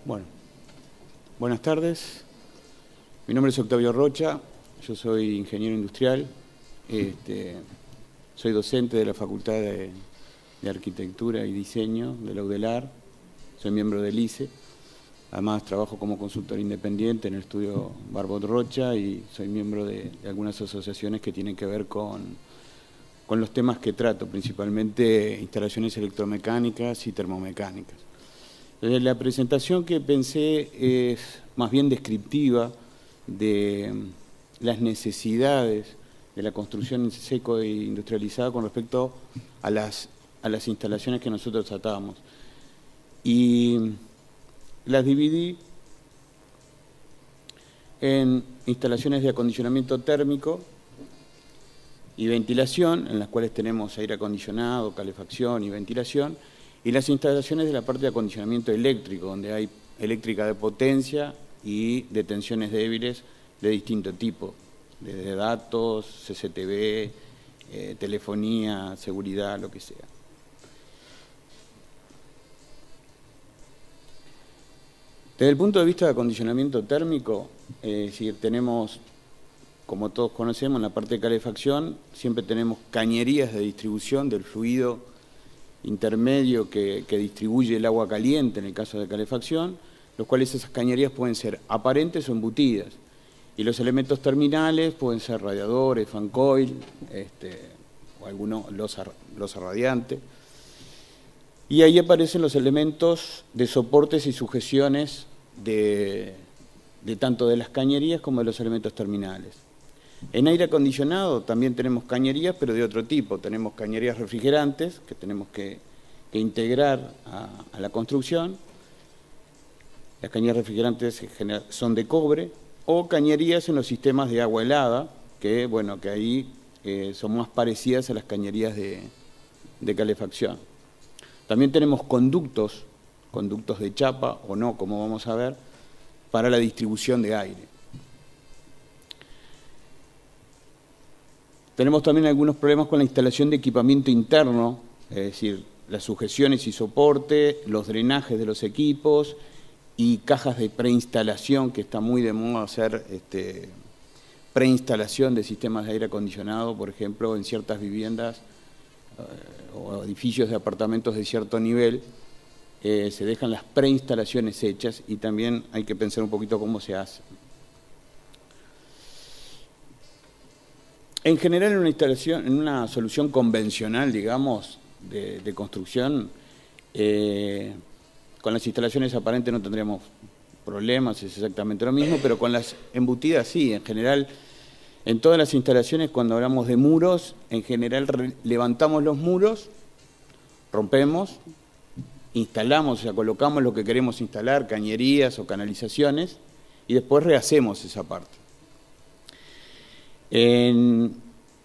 Bueno, buenas tardes. Mi nombre es Octavio Rocha, yo soy ingeniero industrial, soy docente de la Facultad de Arquitectura y Diseño de la UDELAR, soy miembro del ICE, además trabajo como consultor independiente en el estudio Barbot Rocha y soy miembro de algunas asociaciones que tienen que ver con los temas que trato, principalmente instalaciones electromecánicas y termomecánicas. La presentación que pensé es más bien descriptiva de las necesidades de la construcción en seco e industrializada con respecto a las instalaciones que nosotros tratamos. Y las dividí en instalaciones de acondicionamiento térmico y ventilación, en las cuales tenemos aire acondicionado, calefacción y ventilación, y las instalaciones de la parte de acondicionamiento eléctrico, donde hay eléctrica de potencia y de tensiones débiles de distinto tipo, desde datos, CCTV, telefonía, seguridad, lo que sea. Desde el punto de vista de acondicionamiento térmico, tenemos, como todos conocemos, en la parte de calefacción, siempre tenemos cañerías de distribución del fluido intermedio que distribuye el agua caliente en el caso de calefacción, los cuales esas cañerías pueden ser aparentes o embutidas. Y los elementos terminales pueden ser radiadores, fan coil, o algunos losa radiante. Y ahí aparecen los elementos de soportes y sujeciones de tanto de las cañerías como de los elementos terminales. En aire acondicionado también tenemos cañerías, pero de otro tipo. Tenemos cañerías refrigerantes que tenemos que integrar a la construcción. Las cañerías refrigerantes son de cobre, o cañerías en los sistemas de agua helada, que ahí son más parecidas a las cañerías de calefacción. También tenemos conductos de chapa o no, como vamos a ver, para la distribución de aire. Tenemos también algunos problemas con la instalación de equipamiento interno, es decir, las sujeciones y soporte, los drenajes de los equipos y cajas de preinstalación, que está muy de moda hacer preinstalación de sistemas de aire acondicionado, por ejemplo, en ciertas viviendas o edificios de apartamentos de cierto nivel, se dejan las preinstalaciones hechas y también hay que pensar un poquito cómo se hace. En general, en una solución convencional, digamos, de construcción, con las instalaciones aparentes no tendríamos problemas, es exactamente lo mismo, pero con las embutidas sí. En general, en todas las instalaciones, cuando hablamos de muros, en general levantamos los muros, rompemos, instalamos, o sea, colocamos lo que queremos instalar, cañerías o canalizaciones, y después rehacemos esa parte. En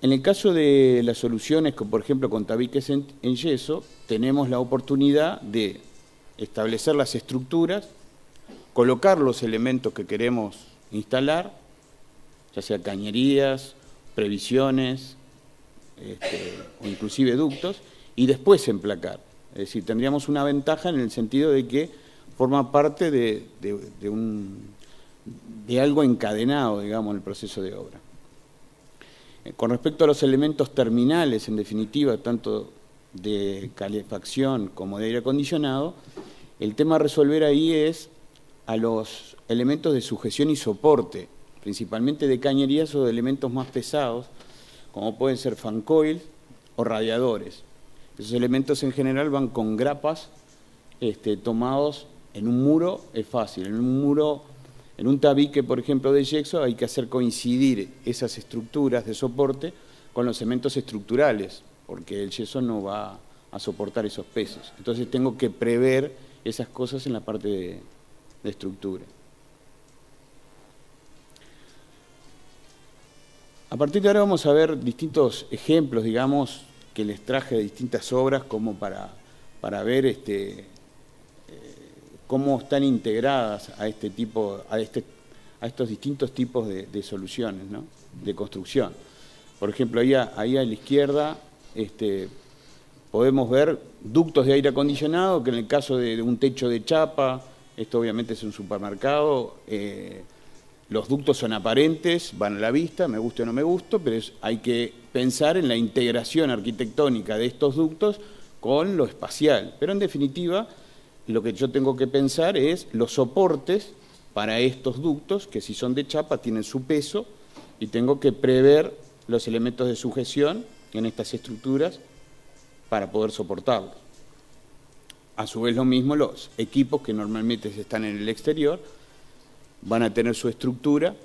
el caso de las soluciones, por ejemplo, con tabiques en yeso, tenemos la oportunidad de establecer las estructuras, colocar los elementos que queremos instalar, ya sea cañerías, previsiones, o inclusive ductos, y después emplacar. Es decir, tendríamos una ventaja en el sentido de que forma parte de algo encadenado, digamos, en el proceso de obra. Con respecto a los elementos terminales, en definitiva, tanto de calefacción como de aire acondicionado, el tema a resolver ahí es a los elementos de sujeción y soporte, principalmente de cañerías o de elementos más pesados, como pueden ser fan coil o radiadores. Esos elementos en general van con grapas tomados en un muro, es fácil. En un tabique, por ejemplo, de yeso, hay que hacer coincidir esas estructuras de soporte con los elementos estructurales, porque el yeso no va a soportar esos pesos. Entonces tengo que prever esas cosas en la parte de estructura. A partir de ahora vamos a ver distintos ejemplos, digamos, que les traje de distintas obras como para ver cómo están integradas a estos distintos tipos de soluciones, ¿no?, de construcción. Por ejemplo, ahí a la izquierda podemos ver ductos de aire acondicionado, que en el caso de un techo de chapa Esto obviamente es un supermercado, los ductos son aparentes, van a la vista, me guste o no me guste, pero hay que pensar en la integración arquitectónica de estos ductos con lo espacial. Pero en definitiva, lo que yo tengo que pensar es los soportes para estos ductos, que si son de chapa tienen su peso, y tengo que prever los elementos de sujeción en estas estructuras para poder soportarlos. A su vez lo mismo los equipos que normalmente están en el exterior van a tener su estructura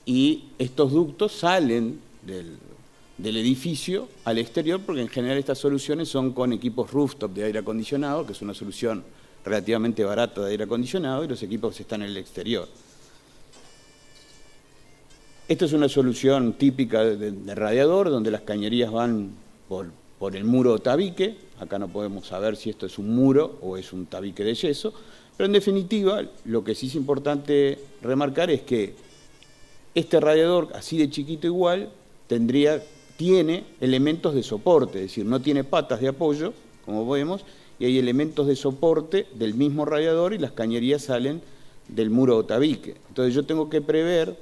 y estos ductos salen del edificio al exterior, porque en general estas soluciones son con equipos rooftop de aire acondicionado, que es una solución relativamente barata de aire acondicionado, y los equipos están en el exterior. Esta es una solución típica de radiador, donde las cañerías van por el muro o tabique. Acá no podemos saber si esto es un muro o es un tabique de yeso, pero en definitiva lo que sí es importante remarcar es que este radiador, así de chiquito igual, tiene elementos de soporte, es decir, no tiene patas de apoyo, como vemos, y hay elementos de soporte del mismo radiador y las cañerías salen del muro o tabique. Entonces yo tengo que prever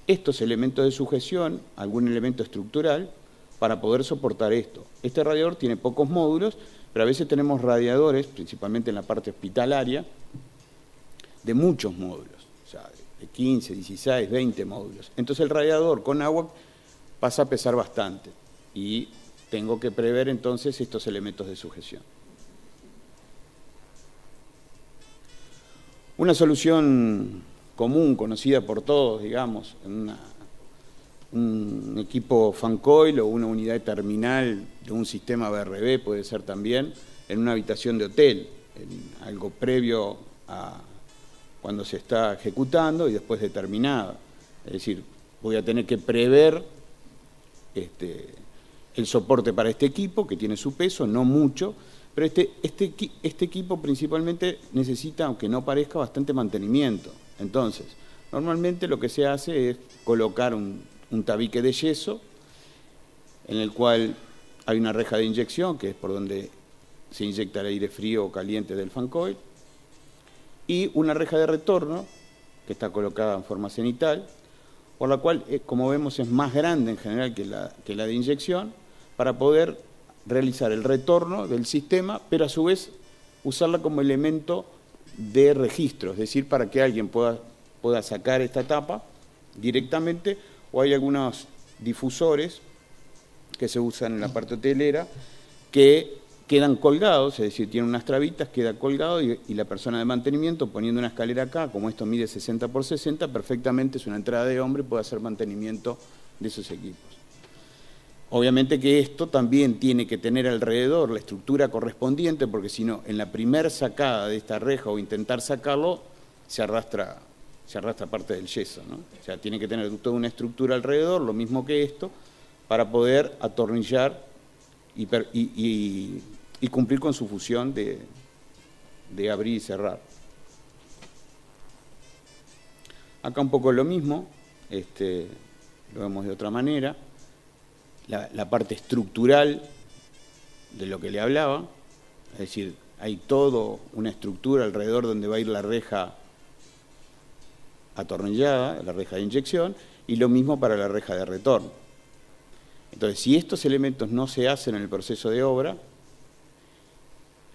estos elementos de sujeción, algún elemento estructural, para poder soportar esto. Este radiador tiene pocos módulos, pero a veces tenemos radiadores, principalmente en la parte hospitalaria, de muchos módulos, o sea, de 15, 16, 20 módulos. Entonces el radiador con agua pasa a pesar bastante y tengo que prever entonces estos elementos de sujeción. Una solución común, conocida por todos, digamos, en un equipo fan coil o una unidad terminal de un sistema BRB puede ser también en una habitación de hotel, en algo previo a cuando se está ejecutando y después de terminada. Es decir, voy a tener que prever el soporte para este equipo, que tiene su peso, no mucho, pero este equipo principalmente necesita, aunque no parezca, bastante mantenimiento. Entonces, normalmente lo que se hace es colocar un tabique de yeso, en el cual hay una reja de inyección, que es por donde se inyecta el aire frío o caliente del fan coil, y una reja de retorno, que está colocada en forma cenital, por la cual, como vemos, es más grande en general que la de inyección, para poder realizar el retorno del sistema, pero a su vez usarla como elemento de registro, es decir, para que alguien pueda sacar esta tapa directamente, o hay algunos difusores que se usan en la parte hotelera que quedan colgados, es decir, tienen unas trabitas, queda colgado y la persona de mantenimiento poniendo una escalera acá, como esto mide 60 por 60, perfectamente es una entrada de hombre y puede hacer mantenimiento de esos equipos. Obviamente que esto también tiene que tener alrededor la estructura correspondiente, porque si no, en la primera sacada de esta reja o intentar sacarlo, se arrastra parte del yeso, ¿no? O sea, tiene que tener toda una estructura alrededor, lo mismo que esto, para poder atornillar y cumplir con su función de abrir y cerrar. Acá un poco lo mismo, lo vemos de otra manera. La parte estructural de lo que le hablaba, es decir, hay toda una estructura alrededor donde va a ir la reja atornillada, la reja de inyección, y lo mismo para la reja de retorno. Entonces, si estos elementos no se hacen en el proceso de obra,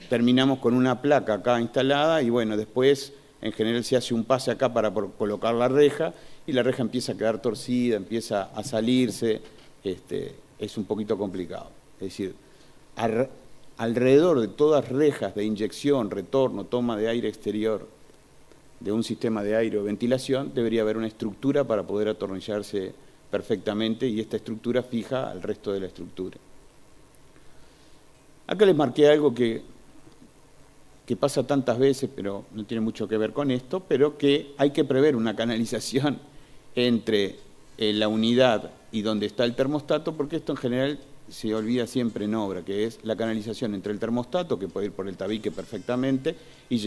terminamos con una placa acá instalada y bueno, después en general se hace un pase acá para colocar la reja y la reja empieza a quedar torcida, empieza a salirse, es un poquito complicado. Es decir, alrededor de todas rejas de inyección, retorno, toma de aire exterior de un sistema de aire o ventilación, debería haber una estructura para poder atornillarse perfectamente y esta estructura fija al resto de la estructura. Acá les marqué algo que pasa tantas veces, pero no tiene mucho que ver con esto, pero que hay que prever una canalización entre la unidad y donde está el termostato, porque esto en general se olvida siempre en obra, que es la canalización entre el termostato, que puede ir por el tabique perfectamente, y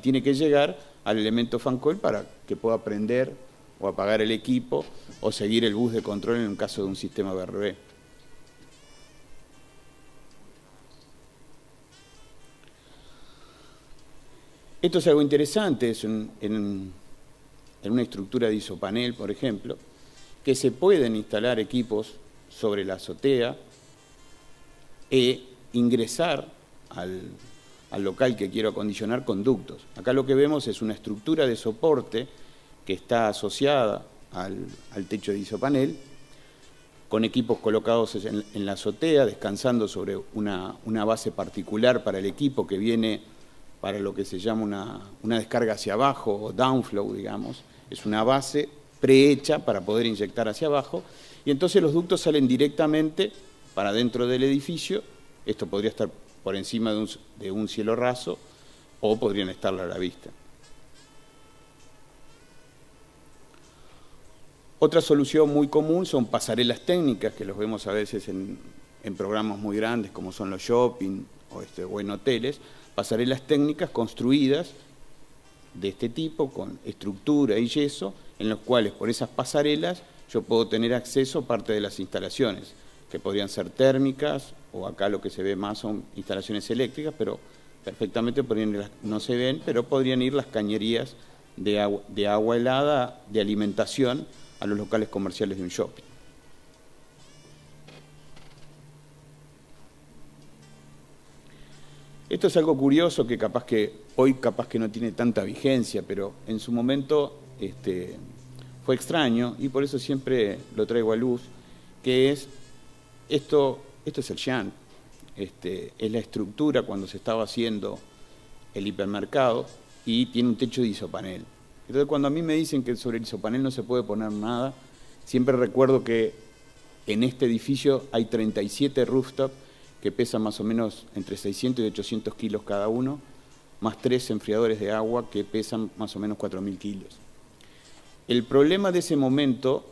tiene que llegar al elemento fan coil para que pueda prender o apagar el equipo o seguir el bus de control en un caso de un sistema BRB. Esto es algo interesante, es en una estructura de isopanel, por ejemplo, que se pueden instalar equipos sobre la azotea e ingresar al local que quiero acondicionar conductos. Acá lo que vemos es una estructura de soporte que está asociada al techo de isopanel, con equipos colocados en la azotea, descansando sobre una base particular para el equipo que viene para lo que se llama una descarga hacia abajo, o downflow, digamos. Es una base prehecha para poder inyectar hacia abajo, y entonces los ductos salen directamente para dentro del edificio. Esto podría estar por encima de un cielo raso, o podrían estarlo a la vista. Otra solución muy común son pasarelas técnicas, que los vemos a veces en programas muy grandes, como son los shopping o en hoteles. Pasarelas técnicas construidas de este tipo, con estructura y yeso, en los cuales por esas pasarelas yo puedo tener acceso a parte de las instalaciones, que podrían ser térmicas, o acá lo que se ve más son instalaciones eléctricas, pero perfectamente no se ven, pero podrían ir las cañerías de agua helada, de alimentación, a los locales comerciales de un shopping. Esto es algo curioso que hoy no tiene tanta vigencia, pero en su momento fue extraño, y por eso siempre lo traigo a luz, que es esto es el shunt, es la estructura cuando se estaba haciendo el hipermercado, y tiene un techo de isopanel. Entonces, cuando a mí me dicen que sobre el isopanel no se puede poner nada, siempre recuerdo que en este edificio hay 37 rooftops que pesan más o menos entre 600 y 800 kilos cada uno, más 3 enfriadores de agua que pesan más o menos 4.000 kilos. El problema de ese momento,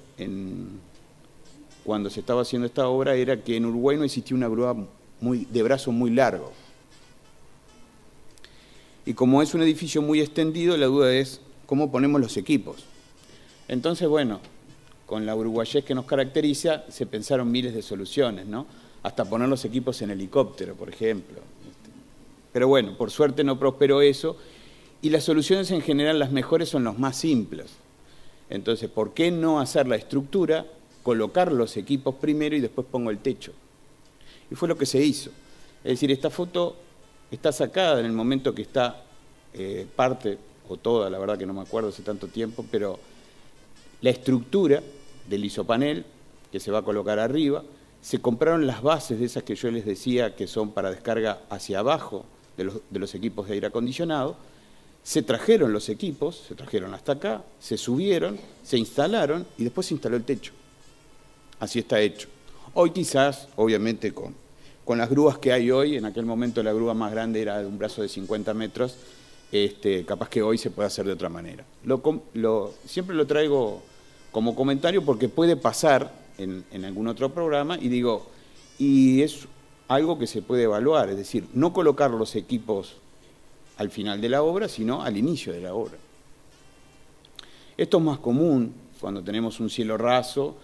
cuando se estaba haciendo esta obra, era que en Uruguay no existía una grúa de brazo muy largo. Y como es un edificio muy extendido, la duda es cómo ponemos los equipos. Entonces, bueno, con la uruguayés que nos caracteriza, se pensaron miles de soluciones, ¿no? Hasta poner los equipos en helicóptero, por ejemplo. Pero bueno, por suerte no prosperó eso, y las soluciones en general, las mejores, son las más simples. Entonces, ¿por qué no hacer la estructura, colocar los equipos primero y después pongo el techo? Y fue lo que se hizo. Es decir, esta foto está sacada en el momento que está parte, o toda, la verdad que no me acuerdo hace tanto tiempo, pero la estructura del isopanel que se va a colocar arriba, se compraron las bases de esas que yo les decía que son para descarga hacia abajo de los equipos de aire acondicionado, se trajeron los equipos, se trajeron hasta acá, se subieron, se instalaron y después se instaló el techo. Así está hecho. Hoy quizás, obviamente con las grúas que hay hoy, en aquel momento la grúa más grande era de un brazo de 50 metros, capaz que hoy se puede hacer de otra manera. Siempre lo traigo como comentario porque puede pasar en algún otro programa, y es algo que se puede evaluar, es decir, no colocar los equipos al final de la obra, sino al inicio de la obra. Esto es más común cuando tenemos un cielo raso,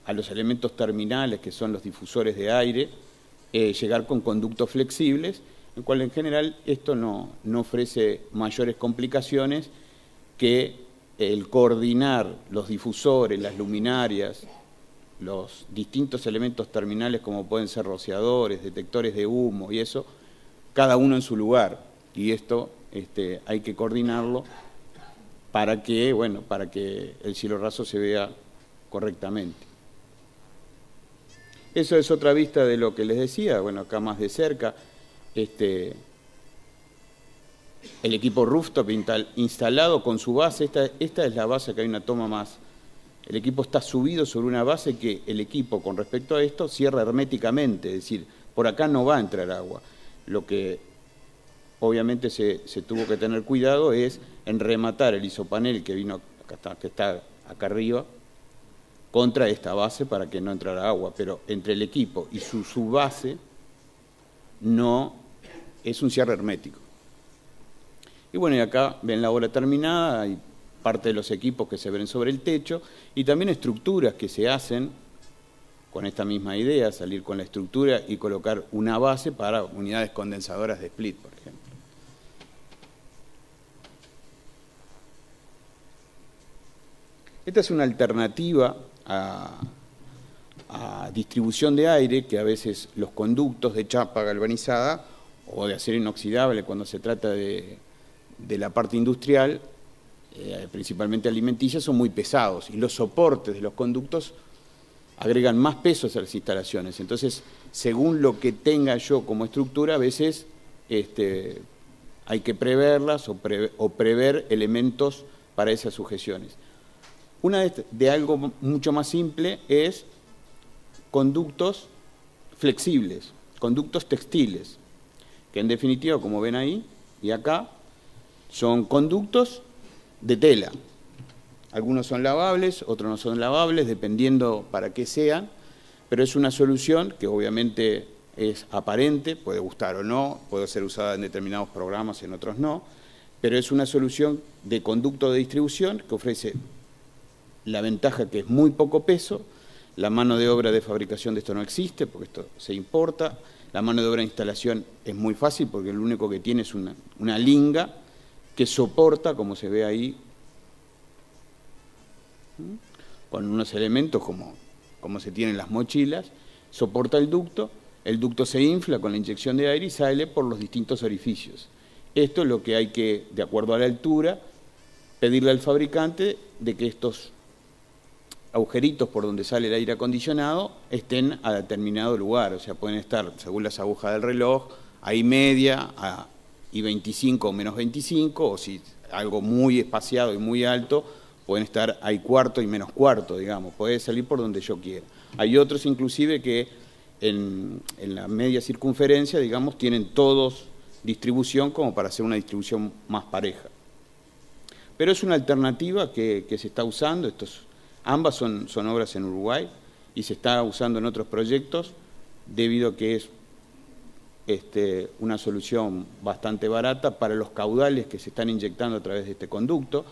a los elementos terminales, que son los difusores de aire, llegar con conductos flexibles, en cual en general esto no ofrece mayores complicaciones que el coordinar los difusores, las luminarias, los distintos elementos terminales como pueden ser rociadores, detectores de humo y eso, cada uno en su lugar. Y esto hay que coordinarlo para que el cielo raso se vea correctamente. Eso es otra vista de lo que les decía, bueno, acá más de cerca, el equipo rooftop instalado con su base. Esta es la base, que hay una toma más. El equipo está subido sobre una base que el equipo, con respecto a esto, cierra herméticamente, es decir, por acá no va a entrar agua. Lo que obviamente se tuvo que tener cuidado es en rematar el isopanel que está acá arriba contra esta base para que no entrara agua, pero entre el equipo y su base no es un cierre hermético. Y bueno, y acá ven la obra terminada, hay parte de los equipos que se ven sobre el techo y también estructuras que se hacen con esta misma idea, salir con la estructura y colocar una base para unidades condensadoras de split, por ejemplo. Esta es una alternativa a distribución de aire, que a veces los conductos de chapa galvanizada o de acero inoxidable, cuando se trata de la parte industrial, principalmente alimenticia, son muy pesados, y los soportes de los conductos agregan más pesos a las instalaciones. Entonces, según lo que tenga yo como estructura, a veces hay que preverlas o prever elementos para esas sujeciones. Una de algo mucho más simple es conductos flexibles, conductos textiles, que en definitiva, como ven ahí y acá, son conductos de tela. Algunos son lavables, otros no son lavables, dependiendo para qué sean, pero es una solución que obviamente es aparente, puede gustar o no, puede ser usada en determinados programas, en otros no, pero es una solución de conducto de distribución que ofrece la ventaja que es muy poco peso, la mano de obra de fabricación de esto no existe, porque esto se importa, la mano de obra de instalación es muy fácil, porque lo único que tiene es una linga que soporta, como se ve ahí, con unos elementos como se tienen las mochilas, soporta el ducto se infla con la inyección de aire y sale por los distintos orificios. Esto es lo que hay que, de acuerdo a la altura, pedirle al fabricante de que estos agujeritos por donde sale el aire acondicionado estén a determinado lugar, o sea, pueden estar, según las agujas del reloj, a I-media, a I-25 o menos 25, o si algo muy espaciado y muy alto, pueden estar a I-cuarto y menos cuarto, digamos, puede salir por donde yo quiera. Hay otros inclusive que en la media circunferencia, digamos, tienen todos distribución como para hacer una distribución más pareja. Pero es una alternativa que se está usando, ambas son obras en Uruguay y se está usando en otros proyectos debido a que es una solución bastante barata para los caudales que se están inyectando a través de este conducto.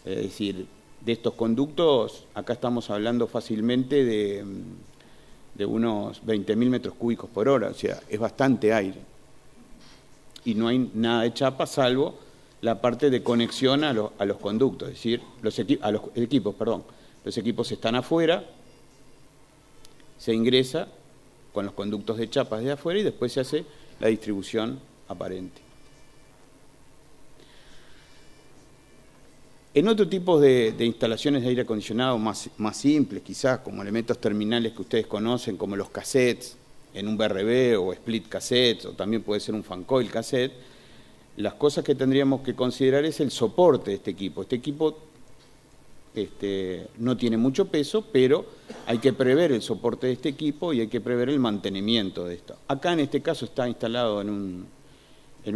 Es decir, de estos conductos, acá estamos hablando fácilmente de unos 20.000 metros cúbicos por hora, o sea, es bastante aire. Y no hay nada de chapa salvo la parte de conexión a los conductos, es decir, los equipos están afuera, se ingresa con los conductos de chapas de afuera y después se hace la distribución aparente. En otro tipo de instalaciones de aire acondicionado más simples, quizás como elementos terminales que ustedes conocen, como los cassettes, en un BRB o split cassettes, o también puede ser un fan coil cassette, las cosas que tendríamos que considerar es el soporte de este equipo. Este equipo no tiene mucho peso, pero hay que prever el soporte de este equipo y hay que prever el mantenimiento de esto. Acá en este caso está instalado en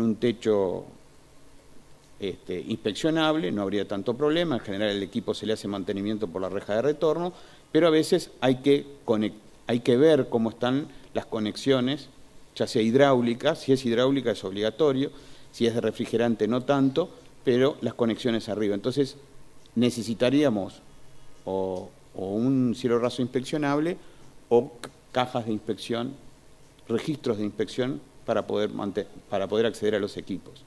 un techo inspeccionable, no habría tanto problema, en general el equipo se le hace mantenimiento por la reja de retorno, pero a veces hay que ver cómo están las conexiones, ya sea hidráulica, si es hidráulica es obligatorio, si es de refrigerante no tanto, pero las conexiones arriba. Entonces necesitaríamos o un cielo raso inspeccionable o cajas de inspección, registros de inspección para poder acceder a los equipos.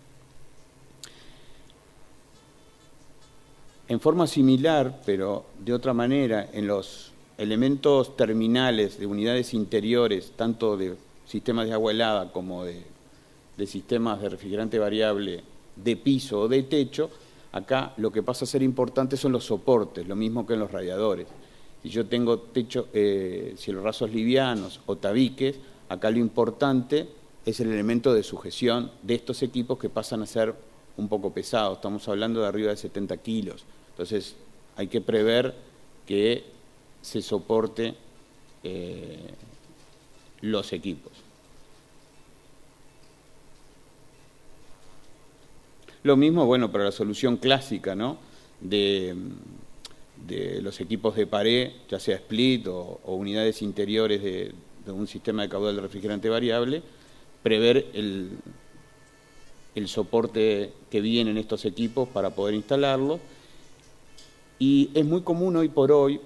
En forma similar, pero de otra manera, en los elementos terminales de unidades interiores, tanto de sistemas de agua helada como de sistemas de refrigerante variable de piso o de techo, acá lo que pasa a ser importante son los soportes, lo mismo que en los radiadores. Si yo tengo cielos rasos livianos o tabiques, acá lo importante es el elemento de sujeción de estos equipos que pasan a ser un poco pesados, estamos hablando de arriba de 70 kilos. Entonces hay que prever que se soporte los equipos. Lo mismo, bueno, para la solución clásica, ¿no? de los equipos de pared, ya sea split o unidades interiores de un sistema de caudal de refrigerante variable, prever el soporte que viene en estos equipos para poder instalarlo. Y es muy común hoy por hoy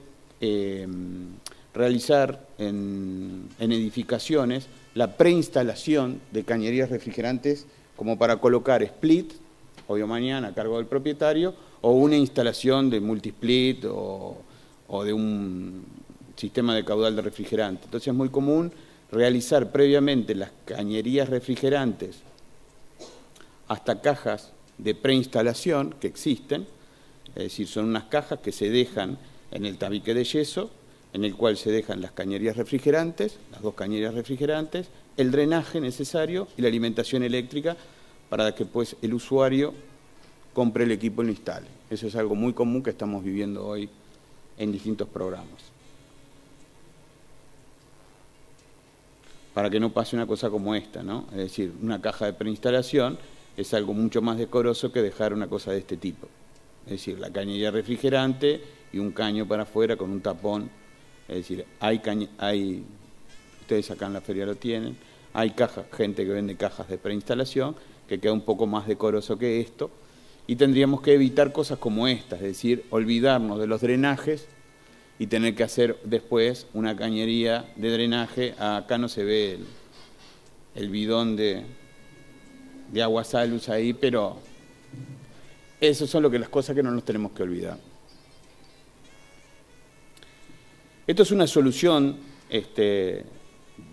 realizar en edificaciones la preinstalación de cañerías refrigerantes como para colocar split hoy o mañana a cargo del propietario, o una instalación de multisplit o de un sistema de caudal de refrigerante. Entonces es muy común realizar previamente las cañerías refrigerantes hasta cajas de preinstalación que existen, es decir, son unas cajas que se dejan en el tabique de yeso, en el cual se dejan las cañerías refrigerantes, las 2 cañerías refrigerantes, el drenaje necesario y la alimentación eléctrica para que pues, el usuario compre el equipo y lo instale. Eso es algo muy común que estamos viviendo hoy en distintos programas. Para que no pase una cosa como esta, ¿no? Es decir, una caja de preinstalación es algo mucho más decoroso que dejar una cosa de este tipo. Es decir, la cañería refrigerante y un caño para afuera con un tapón. Es decir, ustedes acá en la feria lo tienen, hay cajas, gente que vende cajas de preinstalación, que queda un poco más decoroso que esto, y tendríamos que evitar cosas como estas, es decir, olvidarnos de los drenajes y tener que hacer después una cañería de drenaje. Acá no se ve el bidón de agua salus ahí, pero esas son las cosas que no nos tenemos que olvidar. Esto es una solución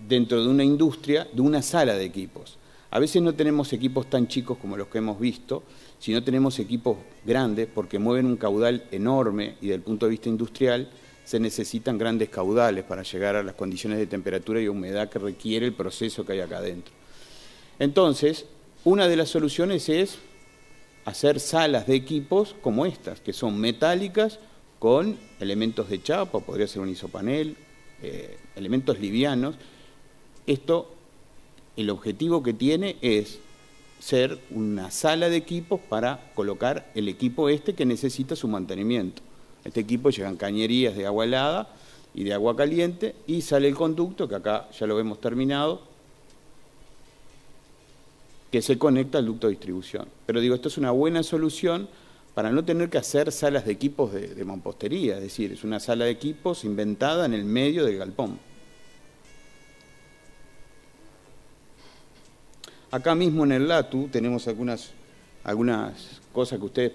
dentro de una industria, de una sala de equipos. A veces no tenemos equipos tan chicos como los que hemos visto, sino tenemos equipos grandes porque mueven un caudal enorme y desde el punto de vista industrial se necesitan grandes caudales para llegar a las condiciones de temperatura y humedad que requiere el proceso que hay acá adentro. Entonces, una de las soluciones es hacer salas de equipos como estas, que son metálicas con elementos de chapa, podría ser un isopanel, elementos livianos. Esto, el objetivo que tiene es ser una sala de equipos para colocar el equipo que necesita su mantenimiento. Este equipo llegan cañerías de agua helada y de agua caliente y sale el conducto, que acá ya lo vemos terminado, que se conecta al ducto de distribución. Pero digo, esto es una buena solución para no tener que hacer salas de equipos de mampostería, es decir, es una sala de equipos inventada en el medio del galpón. Acá mismo en el LATU tenemos algunas cosas que ustedes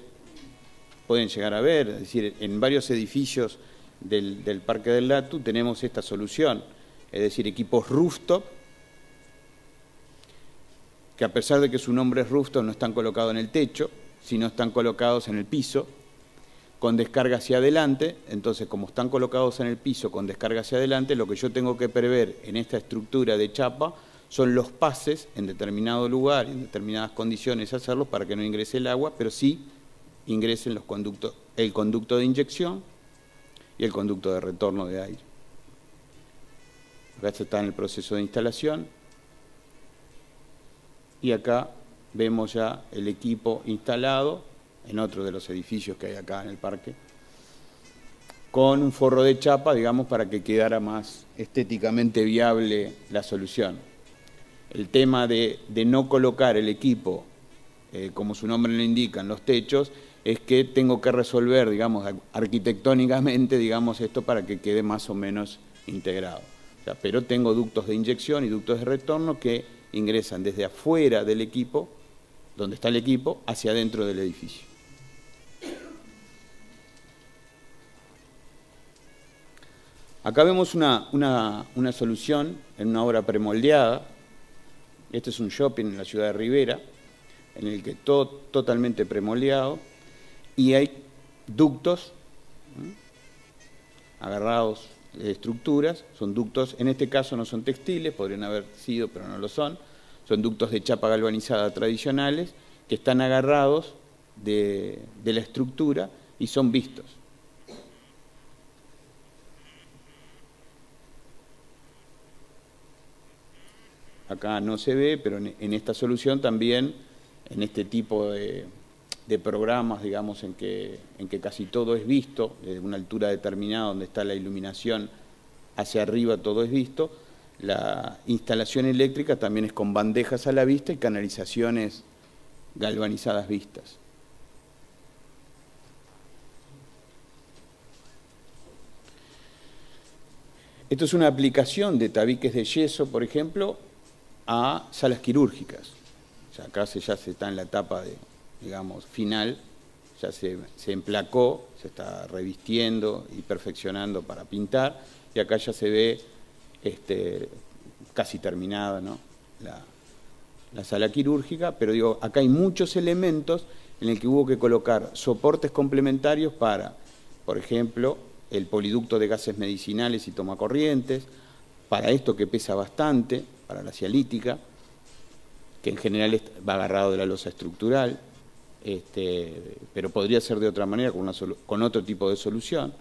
pueden llegar a ver, es decir, en varios edificios del Parque del LATU tenemos esta solución, es decir, equipos rooftop, que a pesar de que su nombre es rooftop no están colocados en el techo, sino están colocados en el piso, con descarga hacia adelante. Entonces, como están colocados en el piso con descarga hacia adelante, lo que yo tengo que prever en esta estructura de chapa son los pases en determinado lugar, en determinadas condiciones, hacerlos para que no ingrese el agua, pero sí ingresen los conductos, el conducto de inyección y el conducto de retorno de aire. Acá está en el proceso de instalación y acá vemos ya el equipo instalado en otro de los edificios que hay acá en el parque, con un forro de chapa, digamos, para que quedara más estéticamente viable la solución. El tema de no colocar el equipo, como su nombre lo indica, en los techos, es que tengo que resolver, digamos, arquitectónicamente, digamos, esto para que quede más o menos integrado. O sea, pero tengo ductos de inyección y ductos de retorno que ingresan desde afuera del equipo, donde está el equipo, hacia adentro del edificio. Acá vemos una solución en una obra premoldeada. Este es un shopping en la ciudad de Rivera, en el que todo totalmente premoldeado, y hay ductos agarrados de estructuras, son ductos, en este caso no son textiles, podrían haber sido, pero no lo son ductos de chapa galvanizada tradicionales, que están agarrados de la estructura y son vistos. Acá no se ve, pero en esta solución también, en este tipo de programas, digamos, en que casi todo es visto, de una altura determinada donde está la iluminación hacia arriba todo es visto, la instalación eléctrica también es con bandejas a la vista y canalizaciones galvanizadas vistas. Esto es una aplicación de tabiques de yeso, por ejemplo, a salas quirúrgicas. O sea, acá ya se está en la etapa digamos, final, ya se emplacó, se está revistiendo y perfeccionando para pintar, y acá ya se ve casi terminada, ¿no?, la sala quirúrgica, pero digo, acá hay muchos elementos en el que hubo que colocar soportes complementarios para, por ejemplo, el poliducto de gases medicinales y tomacorrientes, para esto que pesa bastante, para la cialítica, que en general va agarrado de la losa estructural, pero podría ser de otra manera, con otro tipo de solución.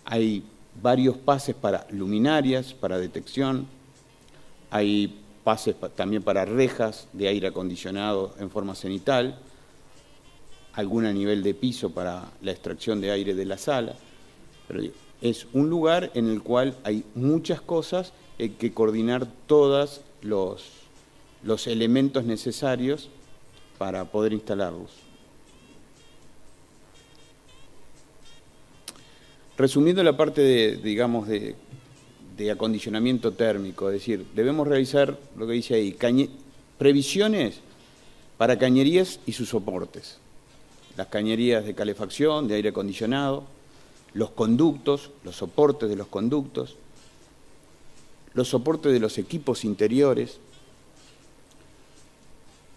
Hay varios pases para luminarias, para detección, hay pases también para rejas de aire acondicionado en forma cenital, algún a nivel de piso para la extracción de aire de la sala, pero es un lugar en el cual hay muchas cosas, hay que coordinar todos los elementos necesarios para poder instalarlos. Resumiendo la parte digamos, de acondicionamiento térmico, es decir, debemos realizar lo que dice ahí, previsiones para cañerías y sus soportes. Las cañerías de calefacción, de aire acondicionado, los conductos, los soportes de los conductos, los soportes de los equipos interiores,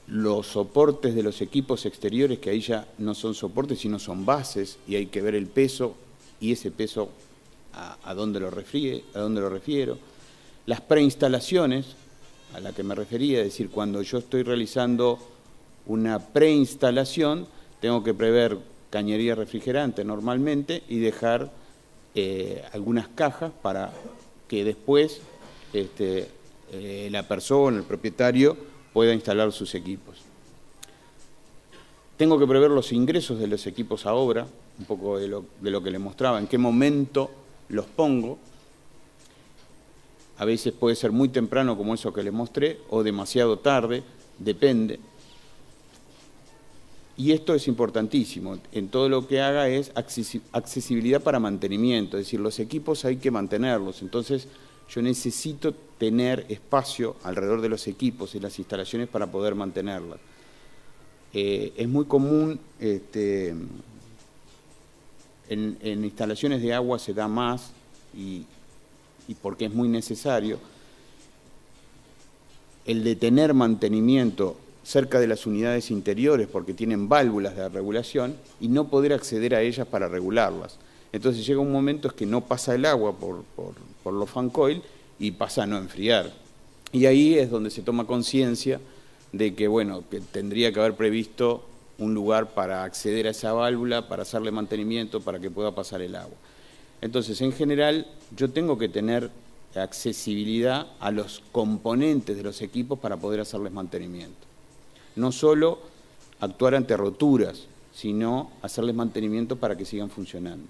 los soportes de los equipos exteriores, que ahí ya no son soportes, sino son bases, y hay que ver el peso, y ese peso a dónde lo refiero. Las preinstalaciones, a la que me refería, es decir, cuando yo estoy realizando una preinstalación, tengo que prever cañería refrigerante normalmente y dejar algunas cajas para que después la persona, el propietario, pueda instalar sus equipos. Tengo que prever los ingresos de los equipos a obra, un poco de lo que les mostraba, en qué momento los pongo. A veces puede ser muy temprano, como eso que les mostré, o demasiado tarde, depende. Y esto es importantísimo, en todo lo que haga es accesibilidad para mantenimiento, es decir, los equipos hay que mantenerlos, entonces yo necesito tener espacio alrededor de los equipos y las instalaciones para poder mantenerlas. Es muy común, en instalaciones de agua se da más, y porque es muy necesario, el de tener mantenimiento cerca de las unidades interiores porque tienen válvulas de regulación y no poder acceder a ellas para regularlas. Entonces llega un momento en que no pasa el agua por los fan coil y pasa a no enfriar. Y ahí es donde se toma conciencia de que, bueno, que tendría que haber previsto un lugar para acceder a esa válvula, para hacerle mantenimiento, para que pueda pasar el agua. Entonces, en general, yo tengo que tener accesibilidad a los componentes de los equipos para poder hacerles mantenimiento. No solo actuar ante roturas, sino hacerles mantenimiento para que sigan funcionando.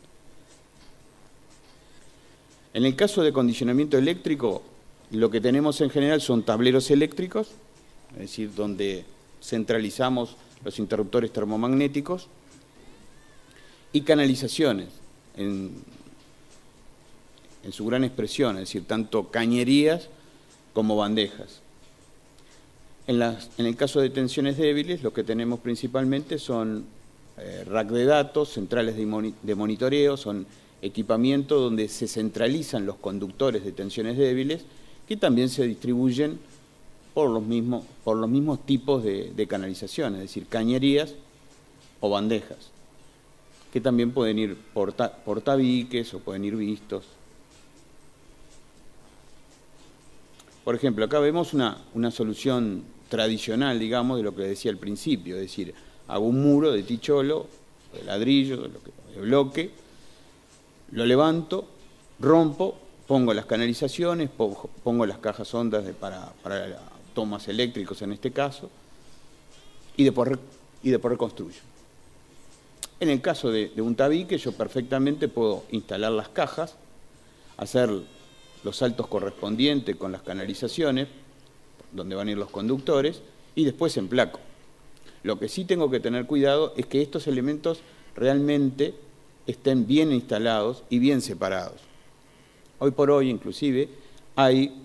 En el caso de acondicionamiento eléctrico, lo que tenemos en general son tableros eléctricos, es decir, donde centralizamos los interruptores termomagnéticos, y canalizaciones en su gran expresión, es decir, tanto cañerías como bandejas. En el caso de tensiones débiles, lo que tenemos principalmente son rack de datos, centrales de monitoreo, son equipamiento donde se centralizan los conductores de tensiones débiles, que también se distribuyen por los mismos tipos de canalización, es decir, cañerías o bandejas, que también pueden ir por tabiques o pueden ir vistos. Por ejemplo, acá vemos una solución tradicional, digamos, de lo que decía al principio, es decir, hago un muro de ticholo, de ladrillo, de bloque, lo levanto, rompo, pongo las canalizaciones, pongo las cajas hondas para tomas eléctricos en este caso, y después reconstruyo. En el caso de un tabique, yo perfectamente puedo instalar las cajas, hacer los saltos correspondientes con las canalizaciones, donde van a ir los conductores, y después emplaco. Lo que sí tengo que tener cuidado es que estos elementos realmente estén bien instalados y bien separados. Hoy por hoy, inclusive, hay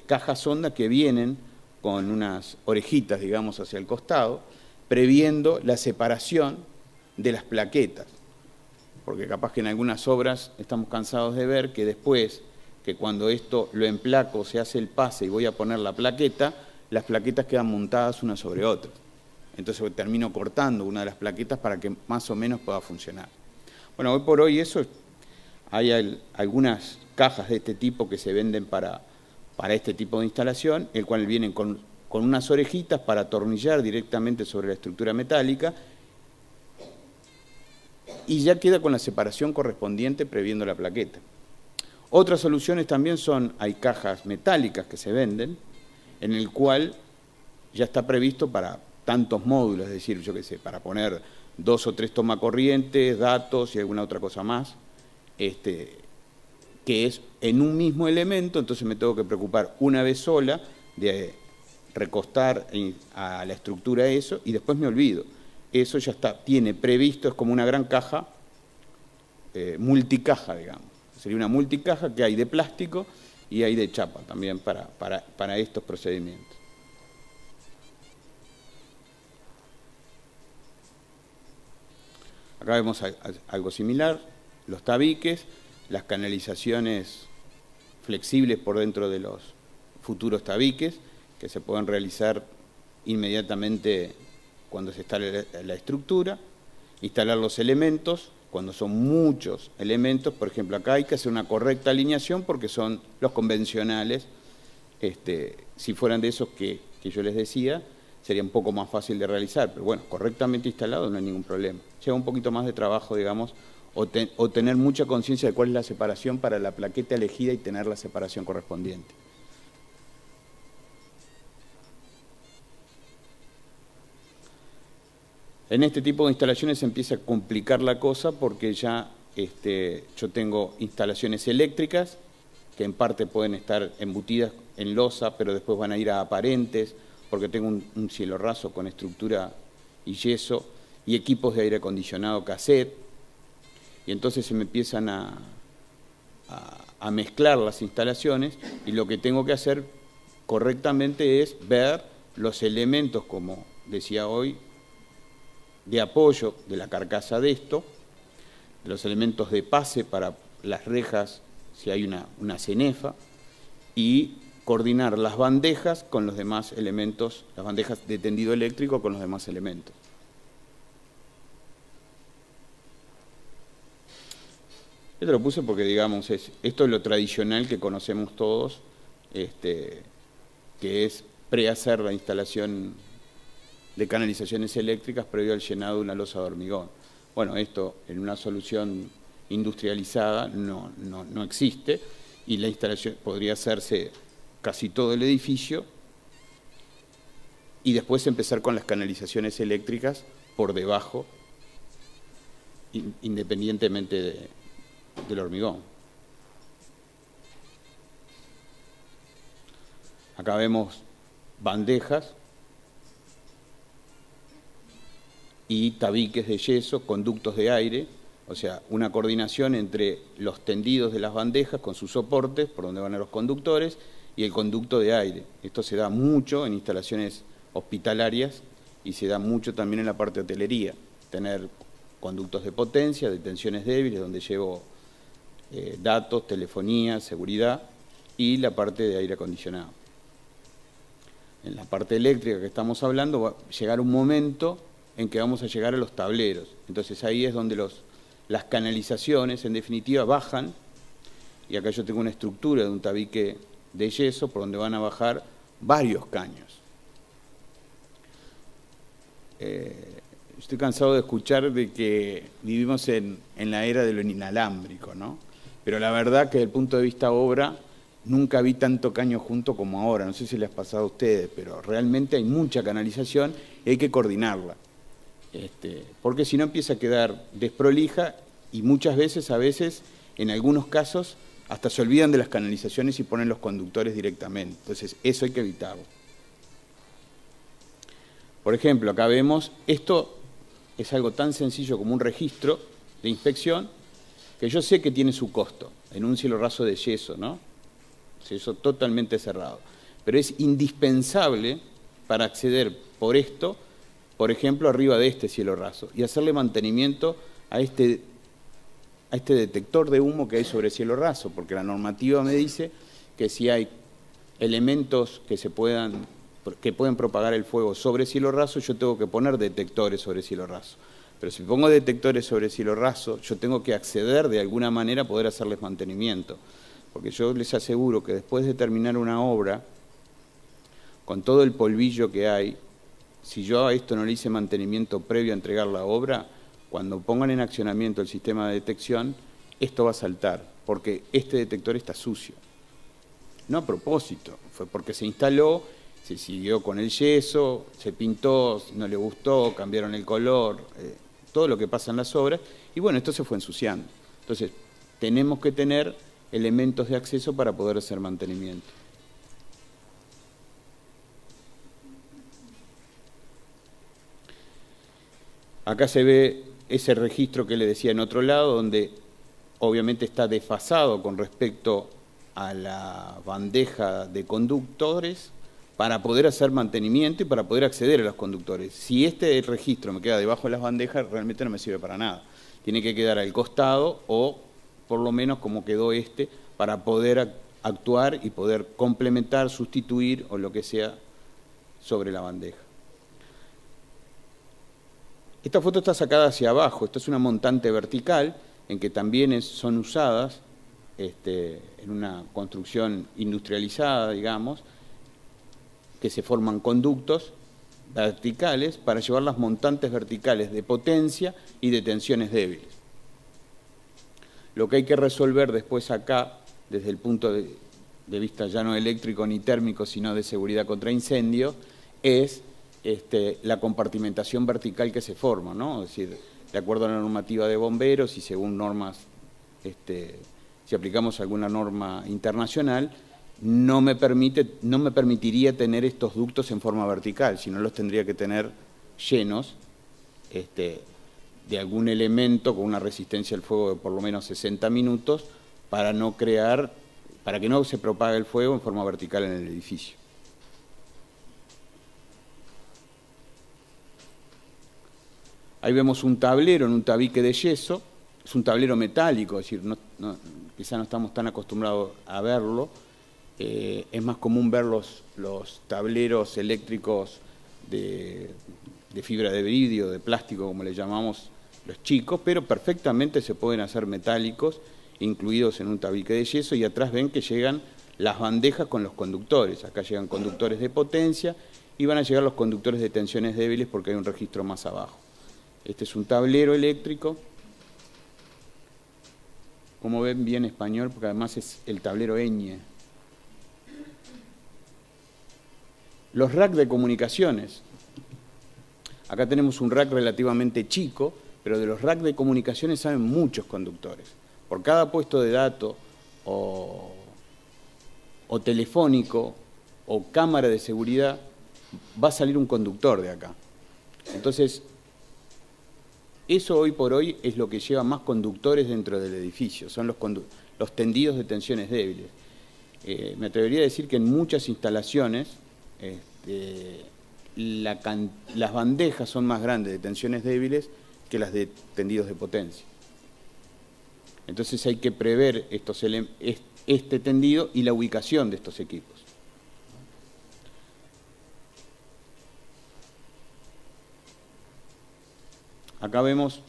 cajas sonda que vienen con unas orejitas, digamos, hacia el costado, previendo la separación de las plaquetas. Porque capaz que en algunas obras estamos cansados de ver que después, que cuando esto lo emplaco, se hace el pase y voy a poner la plaqueta, las plaquetas quedan montadas una sobre otra. Entonces termino cortando una de las plaquetas para que más o menos pueda funcionar. Bueno, hoy por hoy eso, hay algunas cajas de este tipo que se venden para este tipo de instalación, el cual vienen con unas orejitas para atornillar directamente sobre la estructura metálica y ya queda con la separación correspondiente previendo la plaqueta. Otras soluciones también hay cajas metálicas que se venden, en el cual ya está previsto para tantos módulos, es decir, yo qué sé, para poner 2 o 3 tomacorrientes, datos y alguna otra cosa más, que es en un mismo elemento, entonces me tengo que preocupar una vez sola de recostar a la estructura eso y después me olvido. Eso ya está, tiene previsto, es como una gran caja, multicaja, digamos. Sería una multicaja que hay de plástico y hay de chapa también para estos procedimientos. Acá vemos algo similar, los tabiques, las canalizaciones flexibles por dentro de los futuros tabiques, que se pueden realizar inmediatamente cuando se instale la estructura, instalar los elementos, cuando son muchos elementos, por ejemplo, acá hay que hacer una correcta alineación porque son los convencionales, si fueran de esos que yo les decía, sería un poco más fácil de realizar, pero bueno, correctamente instalado no hay ningún problema. Lleva un poquito más de trabajo, digamos, o tener mucha conciencia de cuál es la separación para la plaqueta elegida y tener la separación correspondiente. En este tipo de instalaciones se empieza a complicar la cosa porque ya yo tengo instalaciones eléctricas que en parte pueden estar embutidas en losa, pero después van a ir a aparentes, porque tengo un cielo raso con estructura y yeso y equipos de aire acondicionado cassette, y entonces se me empiezan a mezclar las instalaciones y lo que tengo que hacer correctamente es ver los elementos, como decía hoy, de apoyo de la carcasa de esto, de los elementos de pase para las rejas si hay una cenefa, y coordinar las bandejas con los demás elementos, las bandejas de tendido eléctrico con los demás elementos. Esto lo puse porque, digamos, esto es lo tradicional que conocemos todos, que es prehacer la instalación de canalizaciones eléctricas previo al llenado de una losa de hormigón. Bueno, esto en una solución industrializada no existe y la instalación podría hacerse casi todo el edificio y después empezar con las canalizaciones eléctricas por debajo, independientemente del hormigón. Acá vemos bandejas y tabiques de yeso, conductos de aire, o sea, una coordinación entre los tendidos de las bandejas con sus soportes, por donde van a los conductores, y el conducto de aire. Esto se da mucho en instalaciones hospitalarias y se da mucho también en la parte de hotelería. Tener conductos de potencia, de tensiones débiles, donde llevo datos, telefonía, seguridad, y la parte de aire acondicionado. En la parte eléctrica que estamos hablando va a llegar un momento en que vamos a llegar a los tableros. Entonces ahí es donde las canalizaciones, en definitiva, bajan, y acá yo tengo una estructura de un tabique de yeso por donde van a bajar varios caños. Estoy cansado de escuchar de que vivimos en la era de lo inalámbrico, ¿no? Pero la verdad que desde el punto de vista obra, nunca vi tanto caño junto como ahora. No sé si les ha pasado a ustedes, pero realmente hay mucha canalización y hay que coordinarla. Porque si no empieza a quedar desprolija y muchas veces, en algunos casos, hasta se olvidan de las canalizaciones y ponen los conductores directamente. Entonces, eso hay que evitarlo. Por ejemplo, acá vemos, esto es algo tan sencillo como un registro de inspección, que yo sé que tiene su costo, en un cielo raso de yeso, ¿no? Yeso totalmente cerrado. Pero es indispensable para acceder por esto por ejemplo, arriba de este cielo raso, y hacerle mantenimiento a este detector de humo que hay sobre cielo raso, porque la normativa me dice que si hay elementos que pueden propagar el fuego sobre cielo raso, yo tengo que poner detectores sobre cielo raso. Pero si pongo detectores sobre cielo raso, yo tengo que acceder de alguna manera a poder hacerles mantenimiento. Porque yo les aseguro que después de terminar una obra, con todo el polvillo que hay, si yo a esto no le hice mantenimiento previo a entregar la obra, cuando pongan en accionamiento el sistema de detección, esto va a saltar, porque este detector está sucio. No a propósito, fue porque se instaló, se siguió con el yeso, se pintó, no le gustó, cambiaron el color, todo lo que pasa en las obras, y bueno, esto se fue ensuciando. Entonces, tenemos que tener elementos de acceso para poder hacer mantenimiento. Acá se ve ese registro que le decía en otro lado, donde obviamente está desfasado con respecto a la bandeja de conductores para poder hacer mantenimiento y para poder acceder a los conductores. Si este registro me queda debajo de las bandejas, realmente no me sirve para nada. Tiene que quedar al costado o por lo menos como quedó este, para poder actuar y poder complementar, sustituir o lo que sea sobre la bandeja. Esta foto está sacada hacia abajo, esta es una montante vertical en que también son usadas en una construcción industrializada, digamos, que se forman conductos verticales para llevar las montantes verticales de potencia y de tensiones débiles. Lo que hay que resolver después acá, desde el punto de vista ya no eléctrico ni térmico, sino de seguridad contra incendio, es la compartimentación vertical que se forma, ¿no? Es decir, de acuerdo a la normativa de bomberos y según normas, si aplicamos alguna norma internacional, no me permitiría tener estos ductos en forma vertical, sino los tendría que tener llenos de algún elemento con una resistencia al fuego de por lo menos 60 minutos para que no se propague el fuego en forma vertical en el edificio. Ahí vemos un tablero en un tabique de yeso, es un tablero metálico, es decir, quizá no estamos tan acostumbrados a verlo. Es más común ver los tableros eléctricos de fibra de vidrio, de plástico, como le llamamos los chicos, pero perfectamente se pueden hacer metálicos, incluidos en un tabique de yeso, y atrás ven que llegan las bandejas con los conductores. Acá llegan conductores de potencia y van a llegar los conductores de tensiones débiles porque hay un registro más abajo. Este es un tablero eléctrico, como ven bien español, porque además es el tablero Eñe. Los racks de comunicaciones. Acá tenemos un rack relativamente chico, pero de los racks de comunicaciones salen muchos conductores. Por cada puesto de datos o telefónico o cámara de seguridad va a salir un conductor de acá. Entonces, eso hoy por hoy es lo que lleva más conductores dentro del edificio, son los tendidos de tensiones débiles. Me atrevería a decir que en muchas instalaciones las bandejas son más grandes de tensiones débiles que las de tendidos de potencia. Entonces hay que prever este tendido y la ubicación de estos equipos. Acá vemos,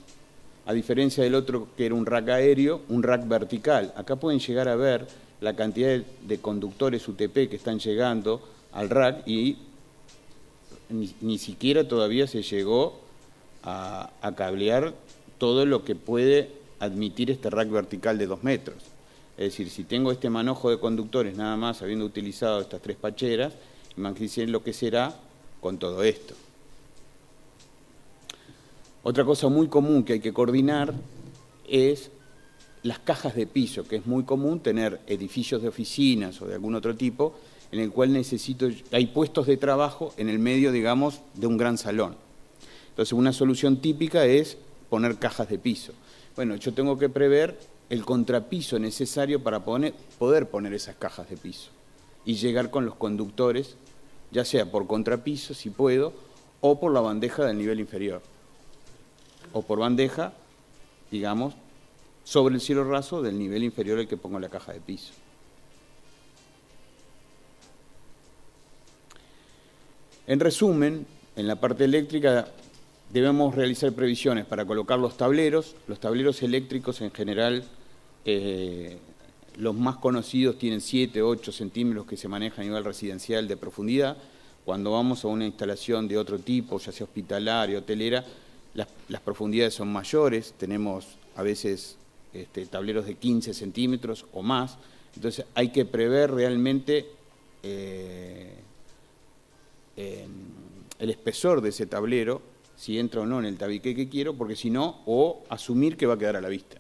a diferencia del otro que era un rack aéreo, un rack vertical. Acá pueden llegar a ver la cantidad de conductores UTP que están llegando al rack y ni siquiera todavía se llegó a cablear todo lo que puede admitir este rack vertical de 2 metros. Es decir, si tengo este manojo de conductores nada más habiendo utilizado estas 3 pacheras, imagínense lo que será con todo esto. Otra cosa muy común que hay que coordinar es las cajas de piso, que es muy común tener edificios de oficinas o de algún otro tipo, en el cual hay puestos de trabajo en el medio, digamos, de un gran salón. Entonces, una solución típica es poner cajas de piso. Bueno, yo tengo que prever el contrapiso necesario para poder poner esas cajas de piso y llegar con los conductores, ya sea por contrapiso, si puedo, o por la bandeja del nivel inferior, o por bandeja, digamos, sobre el cielo raso del nivel inferior al que pongo la caja de piso. En resumen, en la parte eléctrica debemos realizar previsiones para colocar los tableros. Los tableros eléctricos en general, los más conocidos tienen 7, 8 centímetros que se manejan a nivel residencial de profundidad. Cuando vamos a una instalación de otro tipo, ya sea hospitalaria, hotelera, las profundidades son mayores, tenemos a veces tableros de 15 centímetros o más, entonces hay que prever realmente el espesor de ese tablero, si entra o no en el tabique que quiero, porque si no, o asumir que va a quedar a la vista.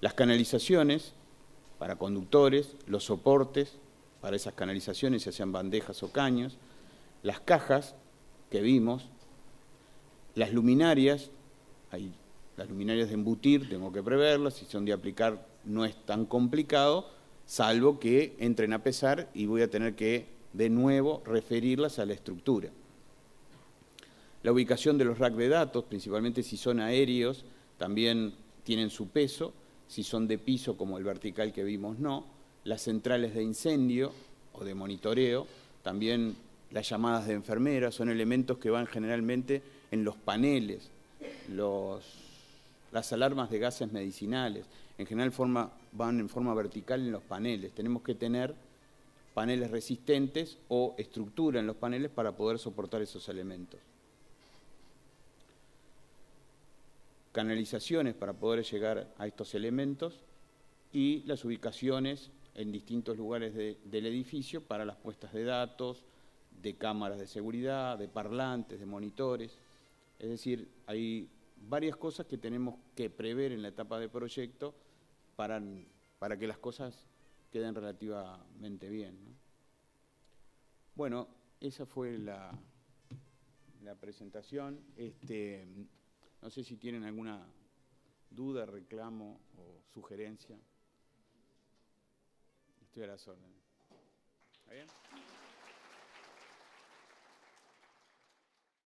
Las canalizaciones para conductores, los soportes para esas canalizaciones, ya sean bandejas o caños, las cajas que vimos, las luminarias, las luminarias de embutir, tengo que preverlas, si son de aplicar no es tan complicado, salvo que entren a pesar y voy a tener que de nuevo referirlas a la estructura. La ubicación de los racks de datos, principalmente si son aéreos, también tienen su peso, si son de piso como el vertical que vimos no. Las centrales de incendio o de monitoreo, también las llamadas de enfermeras, son elementos que van generalmente en los paneles, las alarmas de gases medicinales, en general van en forma vertical en los paneles. Tenemos que tener paneles resistentes o estructura en los paneles para poder soportar esos elementos. Canalizaciones para poder llegar a estos elementos y las ubicaciones en distintos lugares del edificio para las puestas de datos, de cámaras de seguridad, de parlantes, de monitores. Es decir, hay varias cosas que tenemos que prever en la etapa de proyecto para que las cosas queden relativamente bien, ¿no? Bueno, esa fue la presentación. No sé si tienen alguna duda, reclamo o sugerencia. Estoy a las órdenes. ¿Está bien?